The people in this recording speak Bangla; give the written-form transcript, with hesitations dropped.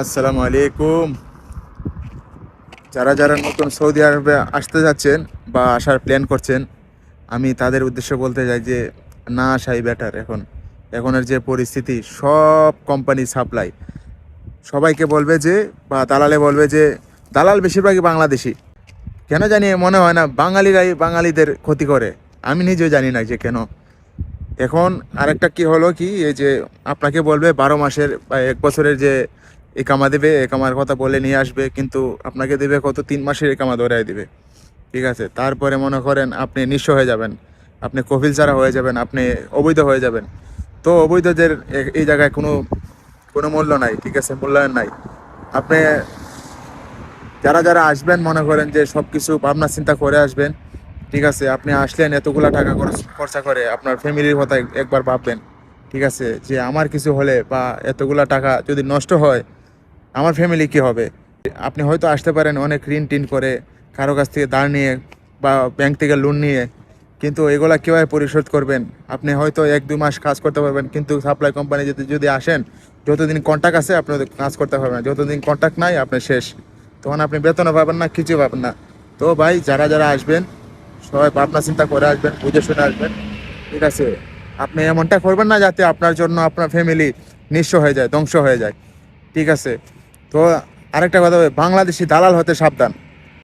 আসসালামু আলাইকুম। যারা যারা নতুন সৌদি আরবে আসতে যাচ্ছেন বা আসার প্ল্যান করছেন, আমি তাদের উদ্দেশ্যে বলতে চাই যে না আসাই বেটার। এখনের যে পরিস্থিতি, সব কোম্পানি সাপ্লাই সবাইকে বলবে যে, বা দালালে বলবে যে, দালাল বেশিরভাগই বাংলাদেশি। কেন জানি মনে হয় না বাঙালিরাই বাঙালিদের ক্ষতি করে। আমি নিজেও জানি না যে কেন। এখন আরেকটা কি হলো কি, এই যে আপনাকে বলবে 12 মাসের বা 1 বছরের যে একামা দেবে, একামার কথা বলে নিয়ে আসবে, কিন্তু আপনাকে দেবে কত 3 মাসের একামা ধরাই দিবে। ঠিক আছে, তারপরে মনে করেন আপনি নিঃস্ব হয়ে যাবেন, আপনি কফিল ছাড়া হয়ে যাবেন, আপনি অবৈধ হয়ে যাবেন। তো অবৈধদের এই জায়গায় কোনো কোনো মূল্য নাই, ঠিক আছে, মূল্যায়ন নাই। আপনি যারা যারা আসবেন মনে করেন যে সব কিছু ভাবনা চিন্তা করে আসবেন। ঠিক আছে, আপনি আসলেন এতগুলা টাকা খরচা করে, আপনার ফ্যামিলির কথা একবার ভাববেন। ঠিক আছে, যে আমার কিছু হলে বা এতগুলা টাকা যদি নষ্ট হয়, আমার ফ্যামিলি কি হবে। আপনি হয়তো আসতে পারেন অনেক ঋণ টিন করে, কারো কাছ থেকে ধার নিয়ে বা ব্যাংক থেকে লোন নিয়ে, কিন্তু এগুলা কীভাবে পরিশোধ করবেন? আপনি হয়তো 1-2 মাস কাজ করতে পারবেন, কিন্তু সাপ্লাই কোম্পানি যদি যদি আসেন, যতদিন কন্ট্যাক্ট আছে আপনি কাজ করতে পারবেন, যতদিন কন্ট্যাক্ট নাই আপনি শেষ। তখন আপনি বেতনও পাবেন না, কিছু পাবেন না। তো ভাই, যারা যারা আসবেন সবাই ভাবনা চিন্তা করে আসবেন, বুঝে শুনে আসবেন। ঠিক আছে, আপনি এমনটা করবেন না যাতে আপনার জন্য আপনার ফ্যামিলি নিঃস্ব হয়ে যায়, ধ্বংস হয়ে যায়। ঠিক আছে। তো আরেকটা কথা, বাংলাদেশি দালাল হতে সাবধান।